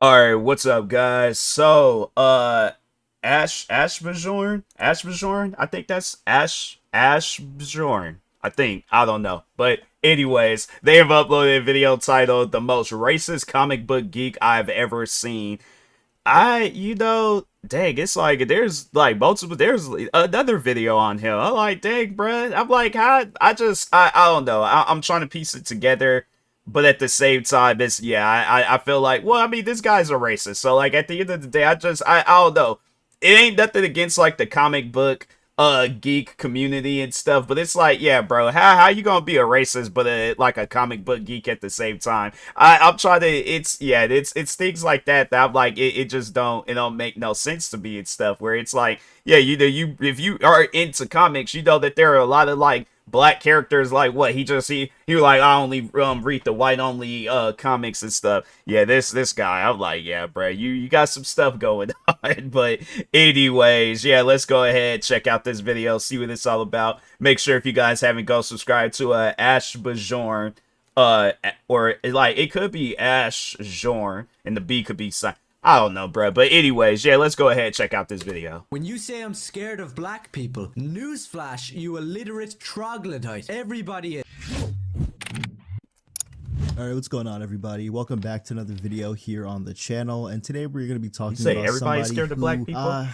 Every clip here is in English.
All right, what's up, guys? So, Ashbjorn, I think that's Ashbjorn. I don't know, but anyways, they have uploaded a video titled "The Most Racist Comic Book Geek I've Ever Seen." Dang, it's like there's like multiple. There's another video on him. I'm like, dang, bruh. I'm like, how? I don't know. I'm trying to piece it together, but at the same time, it's yeah. I feel like, well, I mean, this guy's a racist. So like, at the end of the day, I don't know. It ain't nothing against like the comic book geek community and stuff, but it's like, yeah, bro, how you gonna be a racist but like a comic book geek at the same time? I'm trying to, it's things like that I'm like, it just don't make no sense to me and stuff, where it's like, yeah, you if you are into comics, you know that there are a lot of like black characters. Like, what, he was like, I only read the white only comics and stuff. Yeah, this guy, I'm like, yeah, bro, you got some stuff going on. But anyways, yeah, let's go ahead, check out this video, see what it's all about. Make sure, if you guys haven't, go subscribe to Ash Bajorn, or like, it could be Ash Jorn and the B could be I don't know, bro. But anyways, yeah, let's go ahead and check out this video. When you say I'm scared of black people, newsflash, you illiterate troglodyte. Everybody is. Alright, what's going on, everybody? Welcome back to another video here on the channel, and today we're going to be talking about everybody's somebody scared of black people? I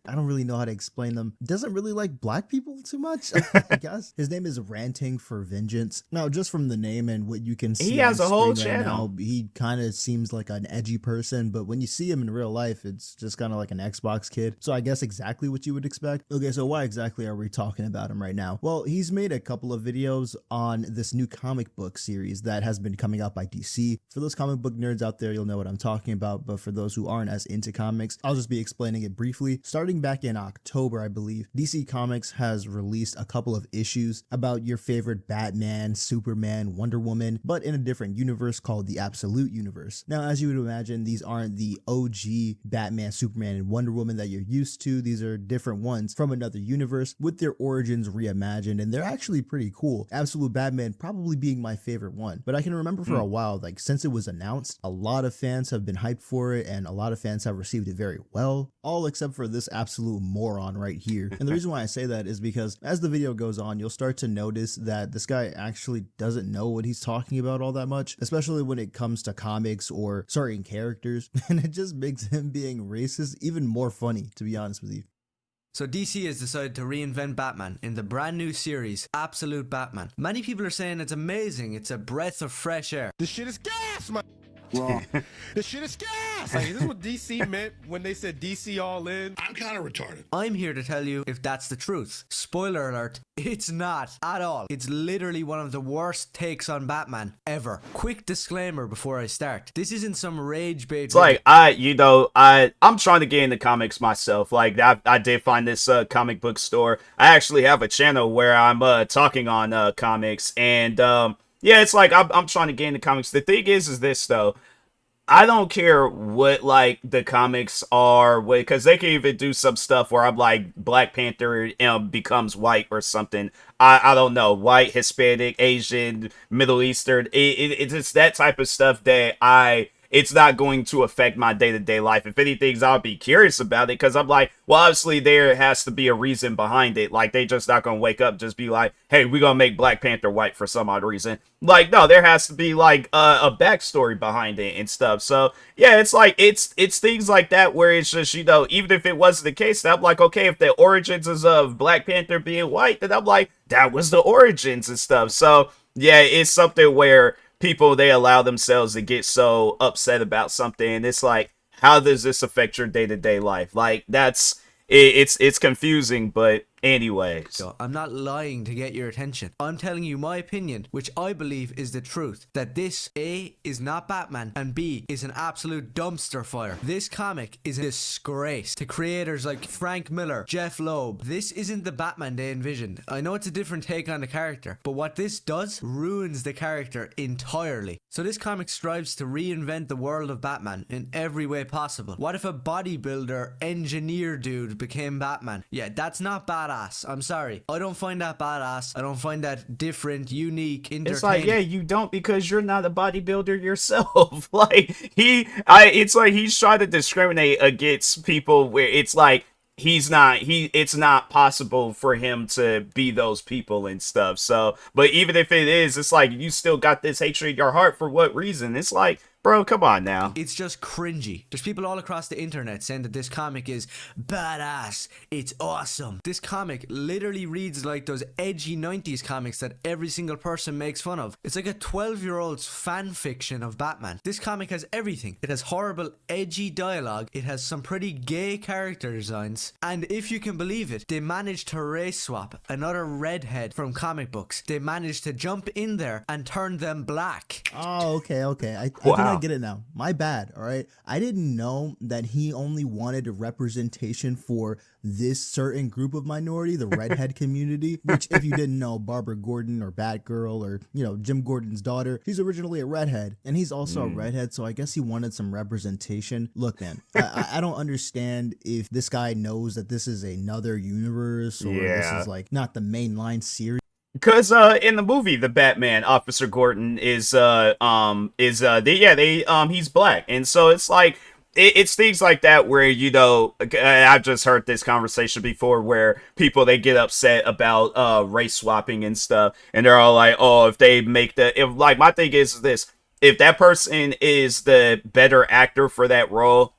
don't really know how to explain them. Doesn't really like black people too much, I guess. His name is Ranting for Vengeance. Now, just from the name and what you can see, he has a whole channel. channel. He kind of seems like an edgy person, but when you see him in real life, it's just kind of like an Xbox kid. So I guess exactly what you would expect. Okay, so why exactly are we talking about him right now? Well, he's made a couple of videos on this new comic book series that has been coming out by DC. For those comic book nerds out there, you'll know what I'm talking about, but for those who aren't as into comics, I'll just be explaining it briefly. Starting back in October, I believe, DC Comics has released a couple of issues about your favorite Batman, Superman, Wonder Woman, but in a different universe called the Absolute Universe. Now, as you would imagine, these aren't the OG Batman, Superman, and Wonder Woman that you're used to. These are different ones from another universe with their origins reimagined, and they're actually pretty cool. Absolute Batman probably being my favorite one, but I can remember for a while, like since it was announced, a lot of fans have been hyped for it, and a lot of fans have received it very well, all except for this absolute moron right here. And the reason why I say that is because as the video goes on, you'll start to notice that this guy actually doesn't know what he's talking about all that much, especially when it comes to comics or certain characters, and it just makes him being racist even more funny, to be honest with you. So DC has decided to reinvent Batman in the brand new series, Absolute Batman. Many people are saying it's amazing, it's a breath of fresh air. This shit is gas, man. Wrong. This shit is gas. Like, this is what DC meant when they said DC all in. I'm kind of retarded. I'm here to tell you if that's the truth. Spoiler alert, it's not at all. It's literally one of the worst takes on Batman ever. Quick disclaimer before I start. This isn't some rage bait. It's like, I'm trying to get into comics myself. Like, I did find this comic book store. I actually have a channel where I'm talking on comics, and yeah, it's like I'm trying to get into comics. The thing is this though, I don't care what like the comics are, because they can even do some stuff where I'm like Black Panther becomes white or something. I don't know, white, Hispanic, Asian, Middle Eastern. It's just that type of stuff that it's not going to affect my day-to-day life. If anything, I'll be curious about it, because I'm like, well, obviously there has to be a reason behind it. Like, they just not gonna wake up just be like, hey, we're gonna make Black Panther white for some odd reason. Like, no, there has to be like a backstory behind it and stuff. So yeah, it's like it's things like that where it's just, even if it wasn't the case, then I'm like, okay, if the origins is of Black Panther being white, then I'm like, that was the origins and stuff. So yeah, it's something where people, they allow themselves to get so upset about something, and it's like, how does this affect your day-to-day life? Like, it's confusing. But anyways, So I'm not lying to get your attention. I'm telling you my opinion, which I believe is the truth. That this, A, is not Batman, and B, is an absolute dumpster fire. This comic is a disgrace to creators like Frank Miller, Jeff Loeb. This isn't the Batman they envisioned. I know it's a different take on the character, but what this does ruins the character entirely. So this comic strives to reinvent the world of Batman in every way possible. What if a bodybuilder, engineer dude became Batman? Yeah, that's not bad badass. I'm sorry. I don't find that badass. I don't find that different, unique, entertaining. It's like, yeah, you don't because you're not a bodybuilder yourself. Like, it's like he's trying to discriminate against people where it's like, it's not possible for him to be those people and stuff. So, but even if it is, it's like, you still got this hatred in your heart for what reason? It's like, bro, come on now. It's just cringy. There's people all across the internet saying that this comic is badass. It's awesome. This comic literally reads like those edgy 90s comics that every single person makes fun of. It's like a 12-year-old's fan fiction of Batman. This comic has everything. It has horrible, edgy dialogue. It has some pretty gay character designs. And if you can believe it, they managed to race swap another redhead from comic books. They managed to jump in there and turn them black. Oh, okay. I think I get it now. My bad. All right. I didn't know that he only wanted a representation for this certain group of minority, the redhead community, which, if you didn't know, Barbara Gordon or Batgirl or, Jim Gordon's daughter, she's originally a redhead and he's also a redhead. So I guess he wanted some representation. Look, man, I don't understand if this guy knows that this is another universe or this is like not the mainline series. Because in the movie, the Batman, Officer Gordon he's black, and so it's like it's things like that where I've just heard this conversation before where people they get upset about race swapping and stuff, and they're all like, oh, if they make my thing is this, if that person is the better actor for that role,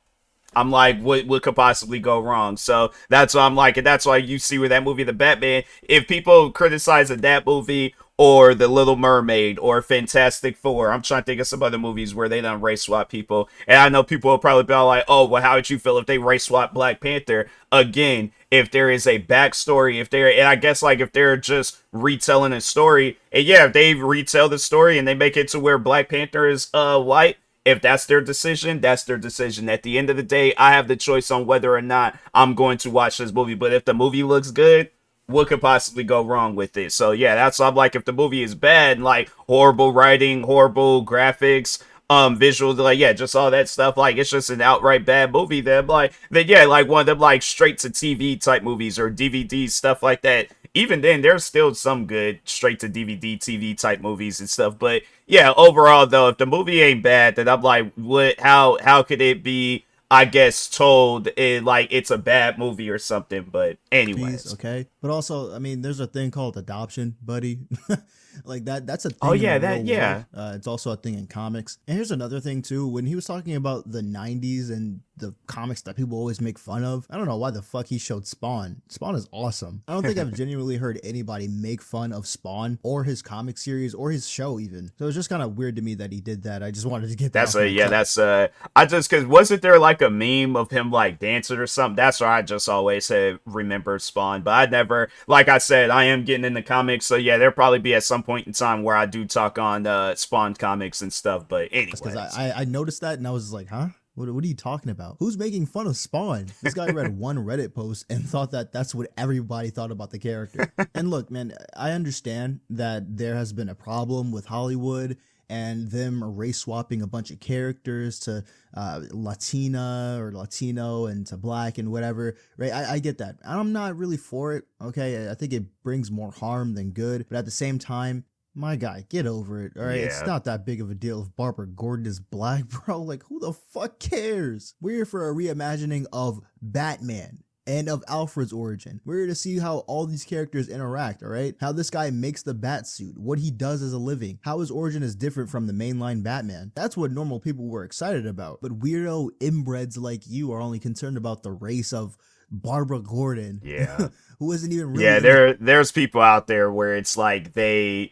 I'm like, what could possibly go wrong? So that's why I'm like, and that's why you see with that movie, The Batman, if people criticize that movie or The Little Mermaid or Fantastic Four, I'm trying to think of some other movies where they done race swap people. And I know people will probably be all like, oh, well, how would you feel if they race swap Black Panther? Again, if there is a backstory, and I guess like if they're just retelling a story, and yeah, if they retell the story and they make it to where Black Panther is white, if that's their decision, that's their decision. At the end of the day, I have the choice on whether or not I'm going to watch this movie. But if the movie looks good, what could possibly go wrong with it? So yeah, that's why I'm like, if the movie is bad, like horrible writing, horrible graphics, visuals, like, yeah, just all that stuff, like it's just an outright bad movie, then like one of them like straight to TV type movies or DVD stuff like that. Even then, there's still some good straight to DVD TV type movies and stuff. But yeah, overall though, if the movie ain't bad, then I'm like, what? How could it be? I guess told like it's a bad movie or something. But anyways, okay. But also, I mean, there's a thing called adoption, buddy. Like that's a thing. Oh yeah, it's also a thing in comics. And here's another thing too. When he was talking about the 90s and the comics that people always make fun of, I don't know why the fuck he showed Spawn. Spawn is awesome. I don't think I've genuinely heard anybody make fun of Spawn or his comic series or his show even. So it's just kind of weird to me that he did that. I just wanted to get that. Because wasn't there like a meme of him like dancing or something? That's why I just always said remember Spawn. But I never, like I said, I am getting into comics. So yeah, there'll probably be at some point in time where I do talk on Spawn comics and stuff. But anyways, because I noticed that and I was like, huh? What are you talking about? Who's making fun of Spawn? This guy read one Reddit post and thought that that's what everybody thought about the character. And look, man, I understand that there has been a problem with Hollywood and them race swapping a bunch of characters to Latina or Latino and to black and whatever, right? I get that. I'm not really for it, okay? I think it brings more harm than good. But at the same time, my guy, get over it, all right? Yeah. It's not that big of a deal if Barbara Gordon is black, bro. Like, who the fuck cares? We're here for a reimagining of Batman and of Alfred's origin. We're here to see how all these characters interact, all right? How this guy makes the bat suit, what he does as a living, how his origin is different from the mainline Batman. That's what normal people were excited about. But weirdo inbreds like you are only concerned about the race of Barbara Gordon. Yeah. Who isn't even really. Yeah, there's people out there where it's like they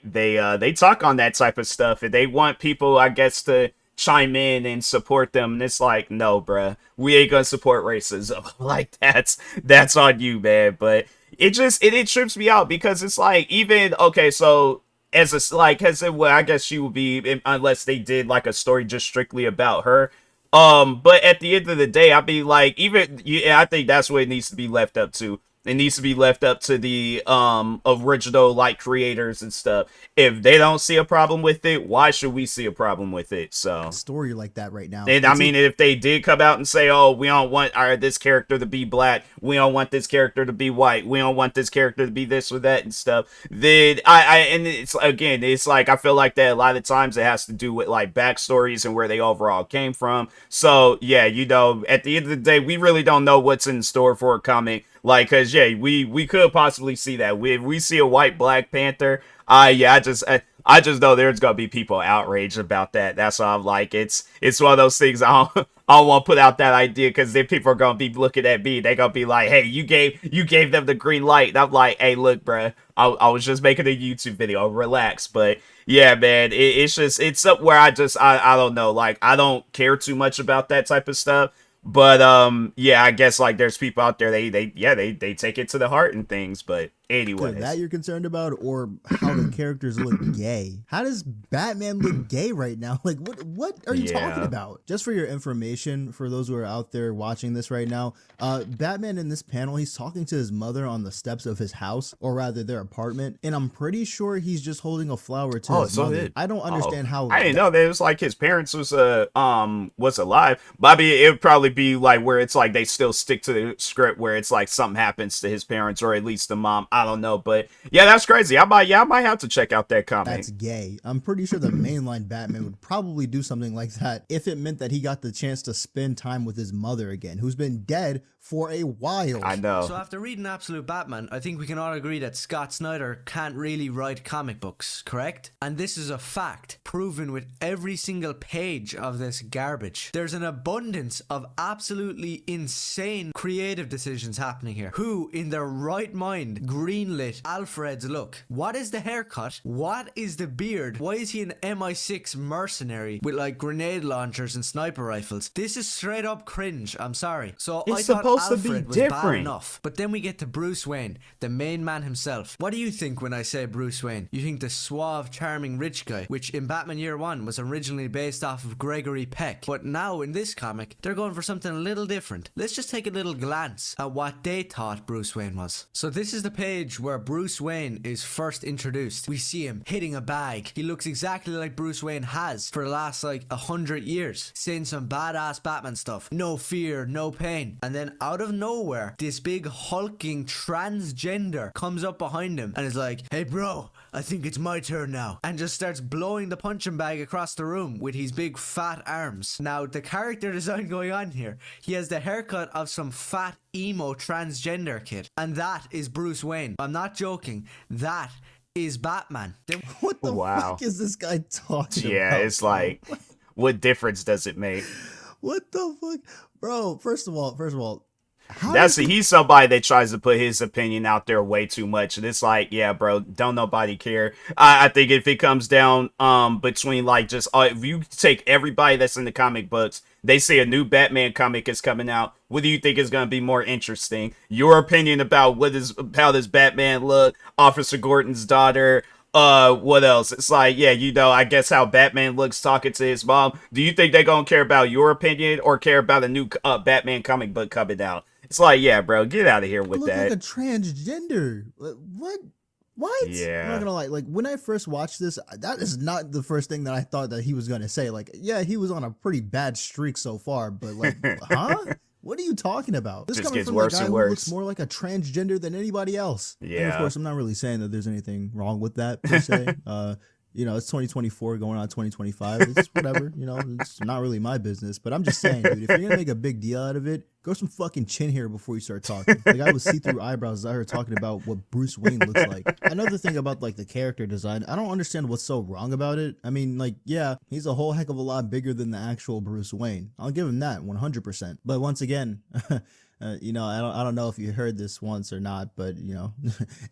talk on that type of stuff and they want people, I guess, to chime in and support them. And it's like, no, bruh, we ain't gonna support racism. Like that's on you, man. But it trips me out because it's like, even okay, so I guess she would be, unless they did like a story just strictly about her. But at the end of the day, I'd be like, I think that's what it needs to be left up to. It needs to be left up to the original like creators and stuff. If they don't see a problem with it, why should we see a problem with it? So Story like that right now. and I mean, if they did come out and say, "Oh, we don't want this character to be black, we don't want this character to be white, we don't want this character to be this or that and stuff," then and it's again, it's like I feel like that a lot of times it has to do with like backstories and where they overall came from. So yeah, at the end of the day, we really don't know what's in store for a comic. Like, cause yeah, we could possibly see that if we see a white Black Panther. I just know there's gonna be people outraged about that. That's why I'm like, it's one of those things I don't want to put out that idea, because then people are gonna be looking at me. They're gonna be like, "Hey, you gave them the green light." And I'm like, "Hey, look, bruh, I was just making a YouTube video. Relax." But yeah, man, it's up where I don't know. Like, I don't care too much about that type of stuff. But yeah, I guess like there's people out there they take it to the heart and things. But anyway, that you're concerned about, or how the characters look gay? How does Batman look gay right now? Like, what are you talking about? Just for your information, for those who are out there watching this right now, Batman in this panel, he's talking to his mother on the steps of his house, or rather their apartment, and I'm pretty sure he's just holding a flower to his mother. I don't understand how. I didn't know that it was like his parents was alive. But I mean, it would probably be like where it's like they still stick to the script where it's like something happens to his parents, or at least the mom. I don't know, but yeah, that's crazy. I might have to check out that comic. That's gay. I'm pretty sure the mainline Batman would probably do something like that if it meant that he got the chance to spend time with his mother again, who's been dead for a while. I know. So after reading Absolute Batman, I think we can all agree that Scott Snyder can't really write comic books, correct? And this is a fact, proven with every single page of this garbage. There's an abundance of absolutely insane creative decisions happening here. Who, in their right mind, greenlit Alfred's look? What is the haircut? What is the beard? Why is he an MI6 mercenary with like grenade launchers and sniper rifles? This is straight up cringe. I'm sorry. So it's I thought supposed to be Alfred was different. bad enough. But then we get to Bruce Wayne, the main man himself. What do you think when I say Bruce Wayne? You think the suave, charming rich guy, which in Batman Year One was originally based off of Gregory Peck. But now in this comic, they're going for something a little different. Let's just take a little glance at what they thought Bruce Wayne was. So this is the page where Bruce Wayne is first introduced. We see him hitting a bag. He looks exactly like Bruce Wayne has for the last like 100 years, saying some badass Batman stuff. No fear, no pain. And then out of nowhere, this big hulking transgender comes up behind him and is like, "Hey bro, I think it's my turn now," and just starts blowing the punching bag across the room with his big fat arms. Now the character design going on here, he has the haircut of some fat emo transgender kid, and that is Bruce Wayne. I'm not joking, that is Batman. What the fuck is this guy talking about? Yeah, it's like, what difference does it make? What the fuck, bro? First of all, he's somebody that tries to put his opinion out there way too much, and it's like, yeah, bro, don't nobody care. I think if it comes down between like just if you take everybody that's in the comic books, they say a new Batman comic is coming out. What do you think is going to be more interesting? Your opinion about how does Batman look? Officer Gordon's daughter. What else? It's like, yeah, I guess how Batman looks talking to his mom. Do you think they're gonna care about your opinion or care about a new Batman comic book coming out? It's like, yeah, bro, get out of here with that. Like a transgender. What? Yeah. I'm not gonna lie. Like, when I first watched this, that is not the first thing that I thought that he was gonna say. Like, yeah, he was on a pretty bad streak so far, but like, huh? What are you talking about? This just coming gets from worse the guy and who worse. looks more like a transgender than anybody else. Yeah. And of course, I'm not really saying that there's anything wrong with that per se. It's 2024 going on 2025. It's whatever, it's not really my business. But I'm just saying, dude, if you're gonna make a big deal out of it, grow some fucking chin hair before you start talking. The guy with see-through eyebrows is out here talking about what Bruce Wayne looks like. Another thing about like the character design, I don't understand what's so wrong about it. I mean, like, yeah, he's a whole heck of a lot bigger than the actual Bruce Wayne. I'll give him that 100%. But once again, I don't know if you heard this once or not, but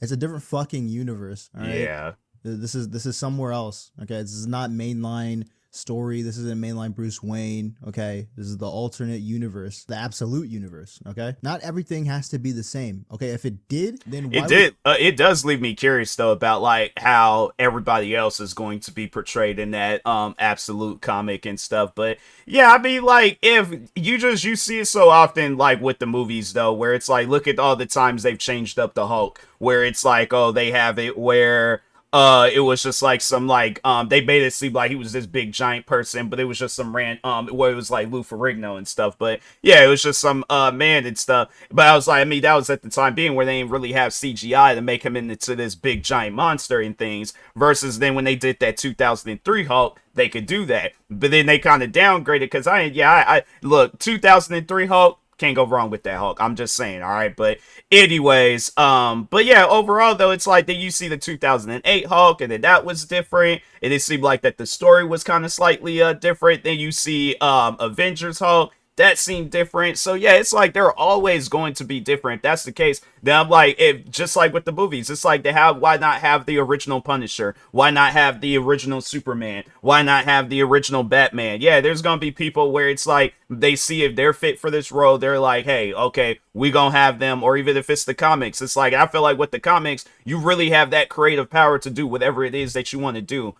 it's a different fucking universe. All right? Yeah. This is somewhere else. Okay, this is not mainline story. This isn't mainline Bruce Wayne. Okay, this is the alternate universe, the absolute universe. Okay, not everything has to be the same. Okay, if it did, then why it does leave me curious though about like how everybody else is going to be portrayed in that absolute comic and stuff. But yeah, I mean, like, if you see it so often, like with the movies though, where it's like, look at all the times they've changed up the Hulk, where it's like, oh, they have it where it was just like some like they made it seem like he was this big giant person, but it was just some where it was like Lou Ferrigno and stuff. But yeah, it was just some man and stuff. But I was like, I mean, that was at the time being where they didn't really have CGI to make him into this big giant monster and things. Versus then when they did that 2003 Hulk, they could do that. But then they kind of downgraded because I look, 2003 Hulk. Can't go wrong with that Hulk. I'm just saying, all right. But anyways, but yeah, overall though, it's like that you see the 2008 Hulk, and then that was different, and it seemed like that the story was kind of slightly different. Then you see Avengers Hulk. That seemed different. So yeah, it's like they're always going to be different. If that's the case, then I'm like, if just like with the movies, it's like why not have the original Punisher? Why not have the original Superman? Why not have the original Batman? Yeah, there's gonna be people where it's like they see if they're fit for this role, they're like, hey, okay, we gonna have them. Or even if it's the comics, it's like I feel like with the comics, you really have that creative power to do whatever it is that you want to do.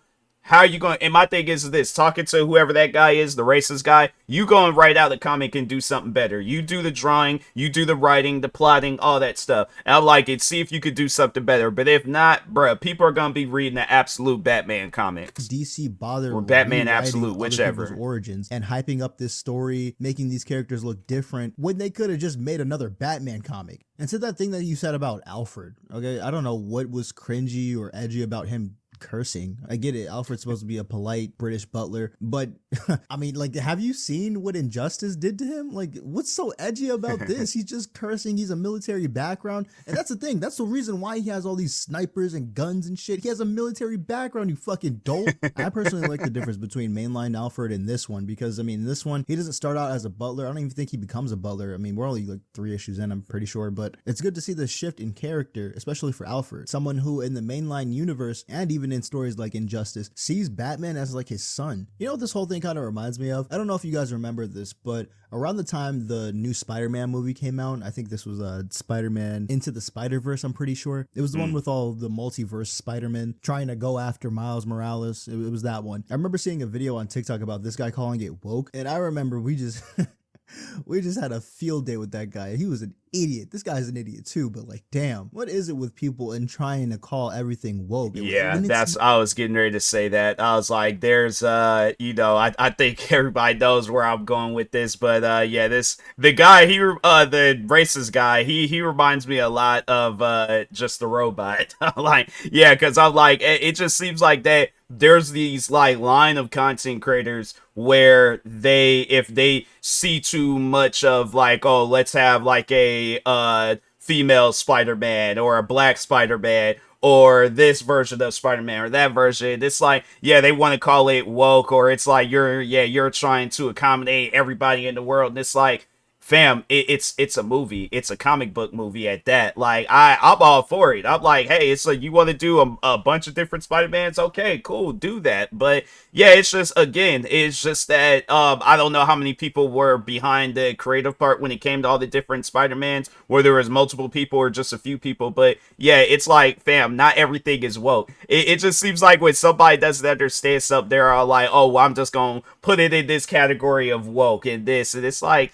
How are you going? And my thing is this: talking to whoever that guy is, the racist guy, you go and write out the comic and do something better. You do the drawing, you do the writing, the plotting, all that stuff. And I like it. See if you could do something better. But if not, bruh, people are gonna be reading the absolute Batman comics. DC bother or Batman rewriting Absolute, other whichever people's origins and hyping up this story, making these characters look different when they could have just made another Batman comic. And to that thing that you said about Alfred, okay, I don't know what was cringy or edgy about him cursing. I get it. Alfred's supposed to be a polite British butler, but I mean, like, have you seen what Injustice did to him? Like, what's so edgy about this? He's just cursing. He's a military background. And that's the thing. That's the reason why he has all these snipers and guns and shit. He has a military background, you fucking dope. I personally like the difference between mainline Alfred and this one because, I mean, this one, he doesn't start out as a butler. I don't even think he becomes a butler. I mean, we're only like 3 issues in, I'm pretty sure, but it's good to see the shift in character, especially for Alfred. Someone who in the mainline universe and even in stories like Injustice sees Batman as like his son. You know what this whole thing kind of reminds me of? I don't know if you guys remember this, but around the time the new Spider-Man movie came out, I think this was Spider-Man Into the Spider-Verse, I'm pretty sure. It was the one with all the multiverse Spider-Man trying to go after Miles Morales. It was that one. I remember seeing a video on TikTok about this guy calling it woke, and I remember we just we just had a field day with that guy. He was an idiot. This guy's an idiot too, but like, damn, what is it with people and trying to call everything woke? Yeah, I was getting ready to say that. I was like, there's I think everybody knows where I'm going with this, but yeah, the guy, the racist guy, he reminds me a lot of just the robot. Like, yeah, because I'm like, it just seems like that there's these like line of content creators where if they see too much of like, oh, let's have like a female Spider-Man or a black Spider-Man or this version of Spider-Man or that version, it's like, yeah, they want to call it woke, or it's like you're trying to accommodate everybody in the world, and it's like, fam, it's a movie. It's a comic book movie at that. Like, I'm all for it. I'm like, hey, it's like, you want to do a bunch of different Spider-Mans? Okay, cool, do that. But yeah, it's just that I don't know how many people were behind the creative part when it came to all the different Spider-Mans, where there was multiple people or just a few people. But yeah, it's like, fam, not everything is woke. It just seems like when somebody doesn't understand something, they're all like, oh, well, I'm just gonna put it in this category of woke and this, and it's like,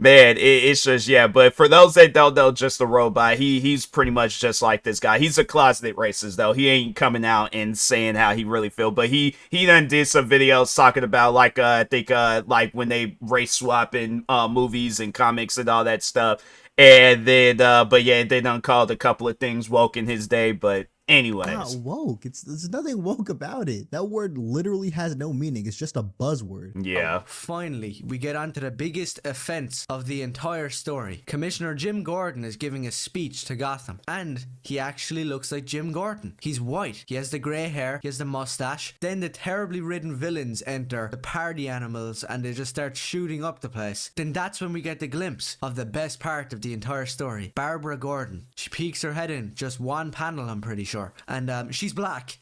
man, it's just, yeah. But for those that don't know, just the robot, he's pretty much just like this guy. He's a closeted racist, though. He ain't coming out and saying how he really feel. But he done did some videos talking about, like, I think, like, when they race swap in movies and comics and all that stuff. And then, but yeah, they done called a couple of things woke in his day, but anyways. Not woke. There's nothing woke about it. That word literally has no meaning. It's just a buzzword. Yeah. Finally, we get onto the biggest offense of the entire story. Commissioner Jim Gordon is giving a speech to Gotham, and he actually looks like Jim Gordon. He's white. He has the grey hair. He has the mustache. Then the terribly ridden villains enter, the party animals, and they just start shooting up the place. Then that's when we get the glimpse of the best part of the entire story. Barbara Gordon. She peeks her head in just one panel, I'm pretty sure. And she's black.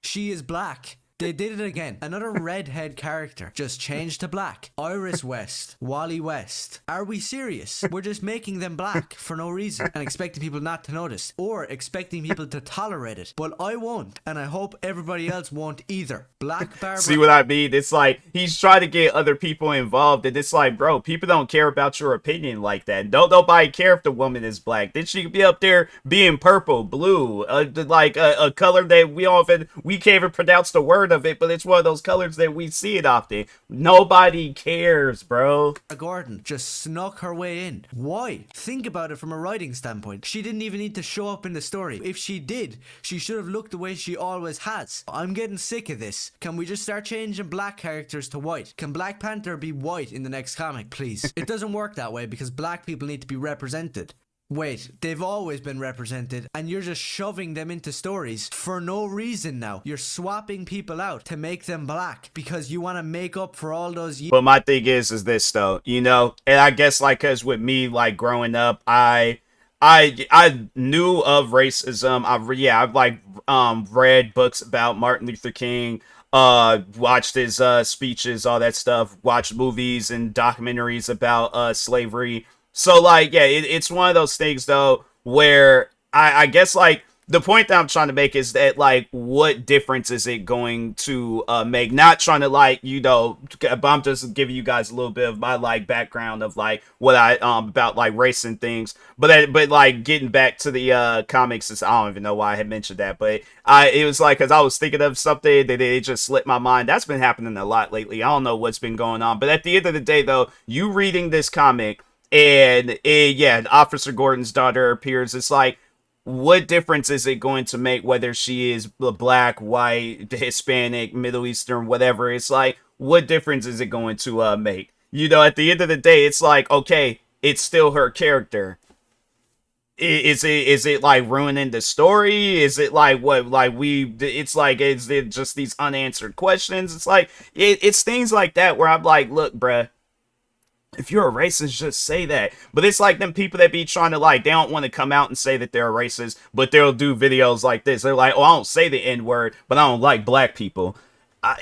She is black. They did it again. Another redhead character just changed to black. Iris West, Wally West. Are we serious? We're just making them black for no reason and expecting people not to notice or expecting people to tolerate it. But I won't, and I hope everybody else won't either. Black Barbara. See what I mean? It's like he's trying to get other people involved, and it's like, bro, people don't care about your opinion like that. Don't nobody care if the woman is black. Then she could be up there being purple, blue, like a color that we can't even pronounce the word of it, but it's one of those colors that we see it often. Nobody cares, bro. Gordon just snuck her way in. Why? Think about it from a writing standpoint. She didn't even need to show up in the story. If she did, she should have looked the way she always has. I'm getting sick of this. Can we just start changing black characters to white? Can Black Panther be white in the next comic, please? It doesn't work that way because black people need to be represented. Wait, they've always been represented and you're just shoving them into stories for no reason now. You're swapping people out to make them black because you want to make up for all those years. But my thing is this though, you know, and I guess like cause with me like growing up, I knew of racism. I've read books about Martin Luther King, watched his speeches, all that stuff, watched movies and documentaries about slavery. So, like, yeah, it's one of those things, though, where I guess, like, the point that I'm trying to make is that, like, what difference is it going to make? Not trying to, like, you know, but I'm just giving you guys a little bit of my, like, background of, like, what I, about, like, race and things. But like, getting back to the comics, I don't even know why I had mentioned that, but it was, like, because I was thinking of something that it just slipped my mind. That's been happening a lot lately. I don't know what's been going on. But at the end of the day, though, you reading this comic, and Officer Gordon's daughter appears. It's like, what difference is it going to make whether she is black, white, Hispanic, Middle Eastern, whatever? It's like, what difference is it going to make? You know, at the end of the day, it's like, okay, it's still her character. Is it like ruining the story? Is it like what, like it's like, is it just these unanswered questions? It's like, it's things like that where I'm like, look, bruh, if you're a racist, just say that. But it's like them people that be trying to, like, they don't want to come out and say that they're a racist, but they'll do videos like this. They're like, oh, I don't say the N-word, but I don't like black people.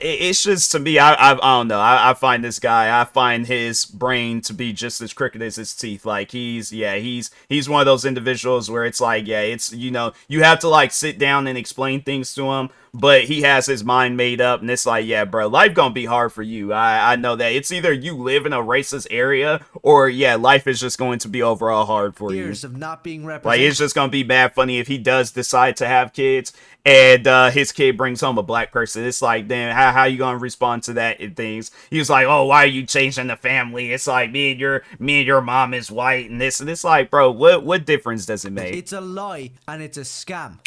It's just, to me, I don't know. I find this guy, I find his brain to be just as crooked as his teeth. Like, he's one of those individuals where it's like, yeah, it's, you know, you have to, like, sit down and explain things to him, but he has his mind made up, and it's like, yeah, bro, life gonna be hard for you. I know that. It's either you live in a racist area, or, yeah, life is just going to be overall hard for you. Years of not being represented. Like, it's just gonna be bad funny if he does decide to have kids, and his kid brings home a black person. It's like, damn, how you gonna respond to that and things? He was like, oh, why are you changing the family? It's like, me and your mom is white, and this, and it's like, bro, what difference does it make? It's a lie, and it's a scam.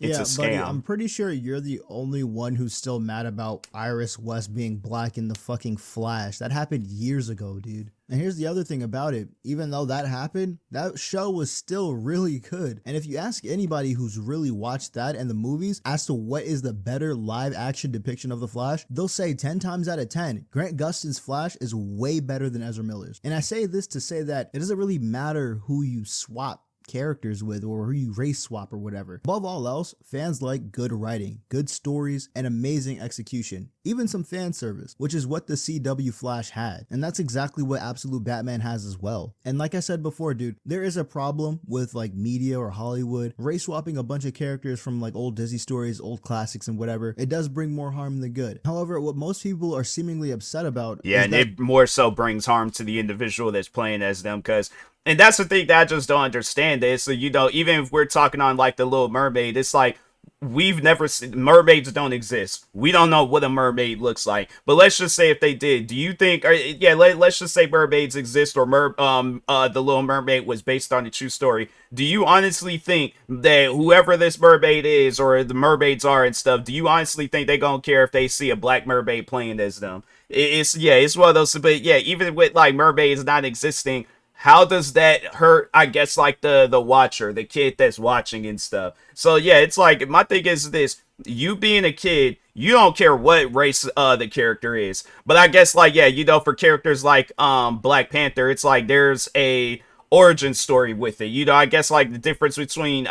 It's a scam. Buddy, I'm pretty sure you're the only one who's still mad about Iris West being black in the fucking Flash. That happened years ago, dude. And here's the other thing about it. Even though that happened, that show was still really good. And if you ask anybody who's really watched that and the movies as to what is the better live action depiction of the Flash, they'll say 10 times out of 10, Grant Gustin's Flash is way better than Ezra Miller's. And I say this to say that it doesn't really matter who you swap characters with or who you race swap or whatever. Above all else, fans like good writing, good stories, and amazing execution. Even some fan service, which is what the CW Flash had. And that's exactly what Absolute Batman has as well. And like I said before, dude, there is a problem with like media or Hollywood race swapping a bunch of characters from like old Disney stories, old classics and whatever. It does bring more harm than good. However, what most people are seemingly upset about it more so brings harm to the individual that's playing as them, because and that's the thing that I just don't understand is, so, you know, even if we're talking on like the Little Mermaid, it's like, we've never seen, mermaids don't exist. We don't know what a mermaid looks like. But let's just say if they did, do you think, let's just say mermaids exist, or the Little Mermaid was based on a true story. Do you honestly think that whoever this mermaid is, or the mermaids are and stuff, do you honestly think they gonna care if they see a black mermaid playing as them? It's one of those, but yeah, even with like mermaids not existing, how does that hurt, I guess, like the watcher, the kid that's watching and stuff? So yeah, it's like, my thing is this, you being a kid, you don't care what race the character is. But I guess, like, yeah, you know, for characters like Black Panther, it's like there's a origin story with it. You know, I guess like the difference between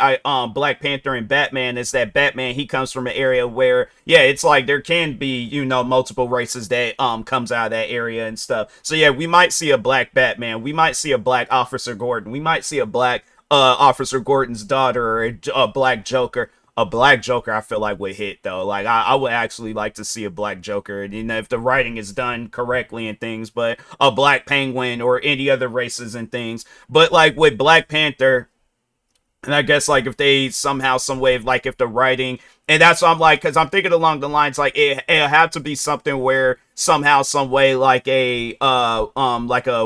Black Panther and Batman is that Batman, he comes from an area where, yeah, it's like there can be, you know, multiple races that comes out of that area and stuff. So yeah, we might see a black Batman, we might see a black Officer Gordon, we might see a black Officer Gordon's daughter, or a black Joker. A black Joker, I feel like would hit though. Like I would actually like to see a black Joker, you know, if the writing is done correctly and things. But a black Penguin or any other races and things. But like with Black Panther, and I guess like if they somehow, some way of like if the writing, and that's what I'm like, because I'm thinking along the lines like it'll have to be something where somehow, some way, like a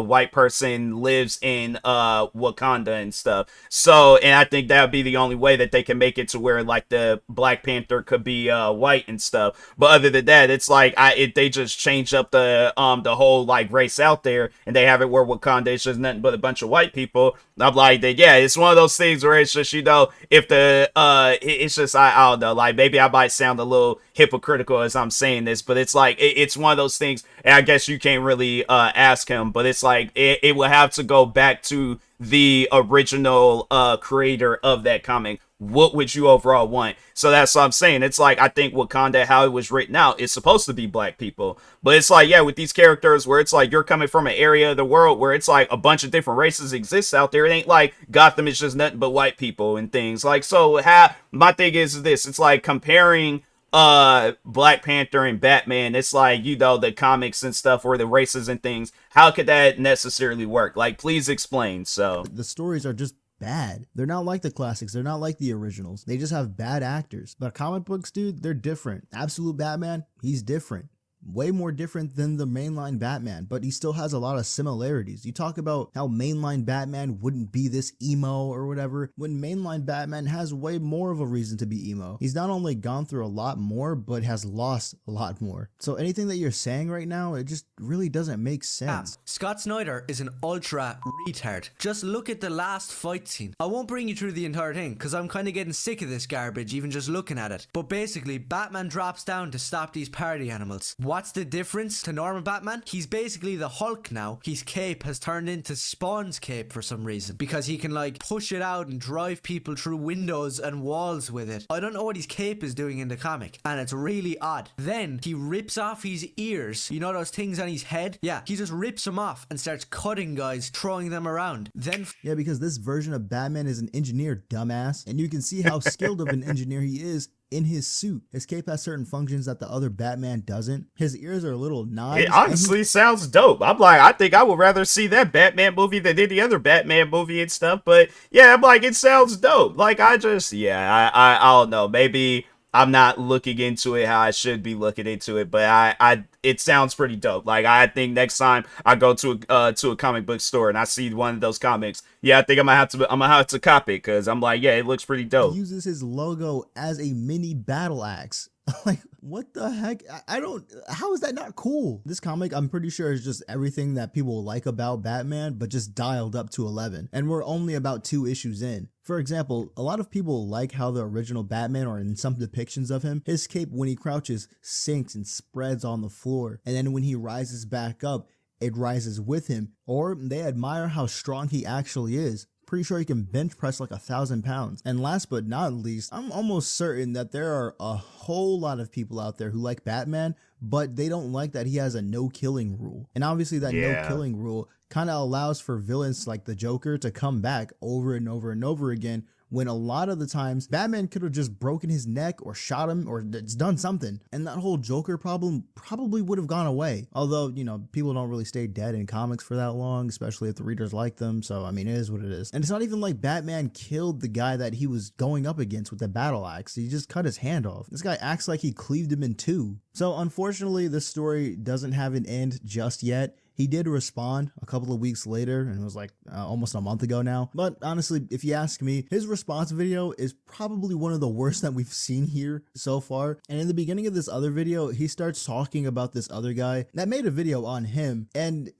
white person lives in Wakanda and stuff. So, and I think that would be the only way that they can make it to where like the Black Panther could be white and stuff. But other than that, it's like they just change up the whole like race out there, and they have it where Wakanda is just nothing but a bunch of white people. I'm like that. Yeah, it's one of those things where it's just, you know, if the it's just I don't know, like maybe I might sound a little hypocritical as I'm saying this, but it's like it's one of those things, and I guess you can't really ask him, but it's like it will have to go back to the original creator of that comic. What would you overall want? So that's what I'm saying. It's like, I think Wakanda, how it was written out, is supposed to be black people. But it's like, yeah, with these characters where it's like you're coming from an area of the world where it's like a bunch of different races exist out there. It ain't like Gotham is just nothing but white people and things. Like, so my thing is this. It's like comparing Black Panther and Batman. It's like, you know, the comics and stuff, or the races and things. How could that necessarily work? Like, please explain. So the stories are just bad. They're not like the classics. They're not like the originals. They just have bad actors. But comic books, dude, they're different. Absolute Batman, he's different. Way more different than the mainline Batman, but he still has a lot of similarities. You talk about how mainline Batman wouldn't be this emo or whatever, when mainline Batman has way more of a reason to be emo. He's not only gone through a lot more, but has lost a lot more. So anything that you're saying right now, it just really doesn't make sense. Scott Snyder is an ultra retard. Just look at the last fight scene. I won't bring you through the entire thing, because I'm kind of getting sick of this garbage even just looking at it. But basically, Batman drops down to stop these party animals. What's the difference to normal Batman? He's basically the Hulk now. His cape has turned into Spawn's cape for some reason, because he can like push it out and drive people through windows and walls with it. I don't know what his cape is doing in the comic, and it's really odd. Then he rips off his ears. You know those things on his head? Yeah, he just rips them off and starts cutting guys, throwing them around. Then yeah, because this version of Batman is an engineer, dumbass, and you can see how skilled of an engineer he is in his suit. His cape has certain functions that the other Batman doesn't. His ears are a little knives. It honestly sounds dope. I'm like, I think I would rather see that Batman movie than any other Batman movie and stuff. But yeah, I'm like, it sounds dope. Like, I don't know. Maybe I'm not looking into it how I should be looking into it, but it sounds pretty dope. Like, I think next time I go to a comic book store and I see one of those comics, yeah, I think I'm gonna have to copy it, because I'm like, yeah, it looks pretty dope. He uses his logo as a mini battle axe. Like, what the heck? How is that not cool? This comic, I'm pretty sure, is just everything that people like about Batman, but just dialed up to 11. And we're only about 2 issues in. For example, a lot of people like how the original Batman, or in some depictions of him, his cape, when he crouches, sinks and spreads on the floor. And then when he rises back up, it rises with him. Or they admire how strong he actually is. Pretty sure he can bench press like 1,000 pounds. And last but not least, I'm almost certain that there are a whole lot of people out there who like Batman, but they don't like that he has a no killing rule. And obviously that no killing rule kind of allows for villains like the Joker to come back over and over and over again, when a lot of the times Batman could have just broken his neck or shot him or it's done something, and that whole Joker problem probably would have gone away. Although, you know, people don't really stay dead in comics for that long, especially if the readers like them. So I mean, it is what it is. And it's not even like Batman killed the guy that he was going up against with the battle axe. He just cut his hand off. This guy acts like he cleaved him in 2. So unfortunately, this story doesn't have an end just yet. He did respond a couple of weeks later, and it was like almost a month ago now. But honestly, if you ask me, his response video is probably one of the worst that we've seen here so far. And in the beginning of this other video, he starts talking about this other guy that made a video on him. And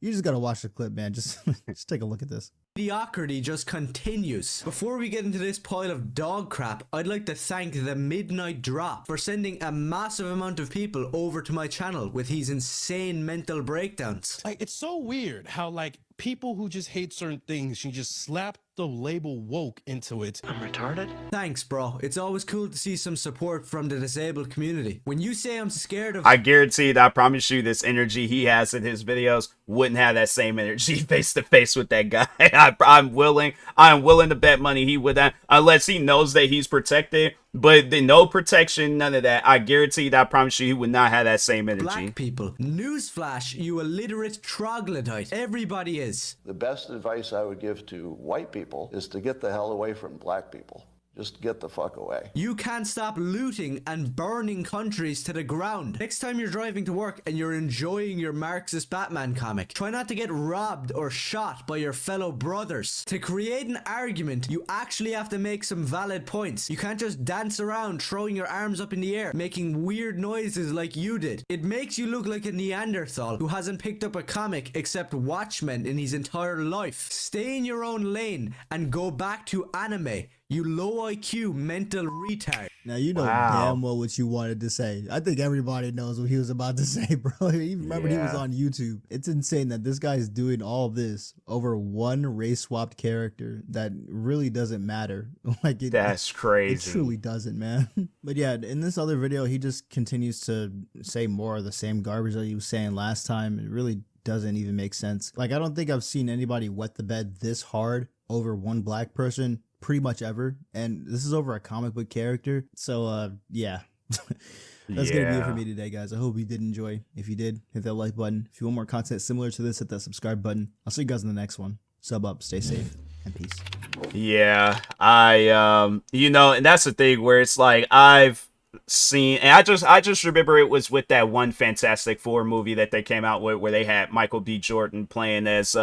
you just gotta watch the clip, man. Just take a look at this. Mediocrity just continues. Before we get into this pile of dog crap, I'd like to thank the Midnight Drop for sending a massive amount of people over to my channel with his insane mental breakdowns. Like, it's so weird how, like, people who just hate certain things, you just slap the label woke into it. I'm retarded? Thanks, bro. It's always cool to see some support from the disabled community. When you say I'm scared of... I guarantee that, I promise you, this energy he has in his videos wouldn't have that same energy face to face with that guy. I'm willing to bet money he would not, unless he knows that he's protected. But the no protection, none of that. I guarantee that, I promise you, he would not have that same energy. Black people. Newsflash, you illiterate troglodyte. Everybody is. The best advice I would give to white people is to get the hell away from black people. Just get the fuck away. You can't stop looting and burning countries to the ground. Next time you're driving to work and you're enjoying your Marxist Batman comic, try not to get robbed or shot by your fellow brothers. To create an argument, you actually have to make some valid points. You can't just dance around throwing your arms up in the air, making weird noises like you did. It makes you look like a Neanderthal who hasn't picked up a comic except Watchmen in his entire life. Stay in your own lane and go back to anime. You low IQ mental retard. Now you know damn well what you wanted to say. I think everybody knows what he was about to say, bro. He remembered he was on YouTube. It's insane that this guy's doing all of this over one race swapped character that really doesn't matter. That's crazy. It truly doesn't, man. But yeah, in this other video, he just continues to say more of the same garbage that he was saying last time. It really doesn't even make sense. Like, I don't think I've seen anybody wet the bed this hard over one black person pretty much ever, and this is over a comic book character. So yeah. That's gonna be it for me today, guys. I hope you did enjoy. If you did, hit that like button. If you want more content similar to this, hit that subscribe button. I'll see you guys in the next one. Sub up, stay safe, and peace. Yeah, you know, and that's the thing where it's like I've seen, and I just remember it was with that one Fantastic Four movie that they came out with where they had Michael B. Jordan playing as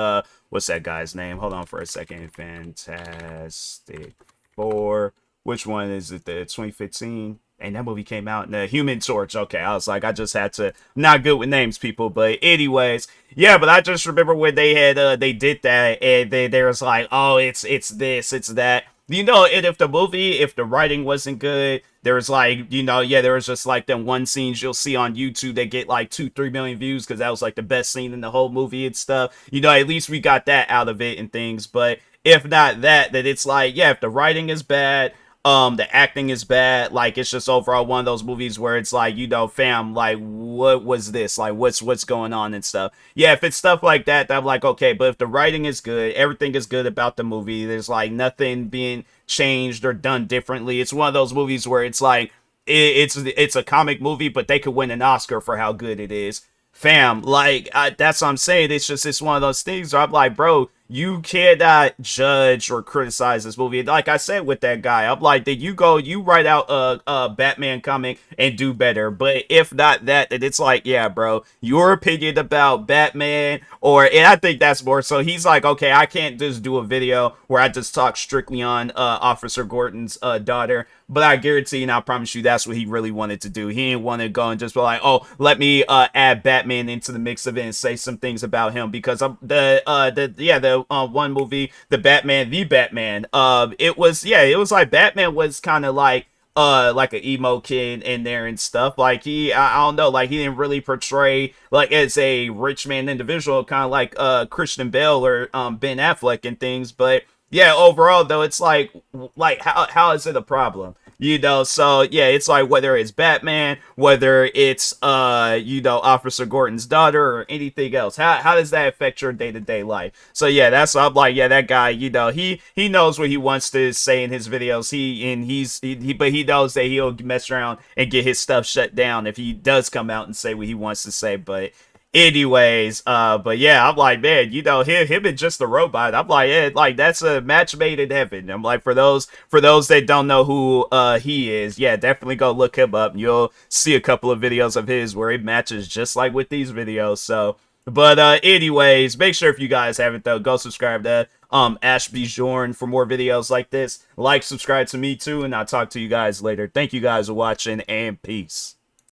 what's that guy's name? Hold on for a second. Fantastic Four. Which one is it? The 2015? And that movie came out in the Human Torch. Okay, I was like, I just had to, not good with names, people. But anyways, yeah, but I just remember when they had they did that, and they was like, oh, it's this, it's that. You know, and if the writing wasn't good, there was like, you know, yeah, there was just like them one scenes you'll see on YouTube that get like 2-3 million views because that was like the best scene in the whole movie and stuff. You know, at least we got that out of it and things. But if not that it's like, yeah, if the writing is bad, the acting is bad, like it's just overall one of those movies where it's like, you know, fam, like what was this, like what's going on and stuff. Yeah, if it's stuff like that, I'm like, okay. But if the writing is good, everything is good about the movie, there's like nothing being changed or done differently, it's one of those movies where it's like it's a comic movie, but they could win an Oscar for how good it is, fam. Like that's what I'm saying. It's one of those things where I'm like, bro, you cannot judge or criticize this movie. Like I said with that guy, I'm like, did you write out a Batman comic and do better? But if not that, then it's like, yeah, bro, your opinion about Batman, and I think that's more so. He's like, okay, I can't just do a video where I just talk strictly on Officer Gordon's daughter. But I guarantee and I promise you that's what he really wanted to do. He didn't want to go and just be like, oh, let me add Batman into the mix of it and say some things about him, because the one movie, the Batman, it was like Batman was kind of like an emo kid in there and stuff. Like I don't know, like he didn't really portray like as a rich man individual, kind of like Christian Bale or Ben Affleck and things. But yeah, overall though, it's like how is it a problem? You know, so yeah, it's like whether it's Batman, whether it's you know, Officer Gordon's daughter or anything else, how does that affect your day-to-day life? So yeah, that's what I'm like, yeah, that guy, you know, he knows what he wants to say in his videos. But he knows that he'll mess around and get his stuff shut down if he does come out and say what he wants to say. But anyways, but yeah, I'm like, man, you know, him and Just the Robot, I'm like, yeah, like that's a match made in heaven. I'm like, for those that don't know who he is, yeah, definitely go look him up and you'll see a couple of videos of his where it matches just like with these videos. So but anyways, make sure if you guys haven't though, go subscribe to Ashby Jorn for more videos like this. Like, subscribe to me too, and I'll talk to you guys later. Thank you guys for watching, and peace.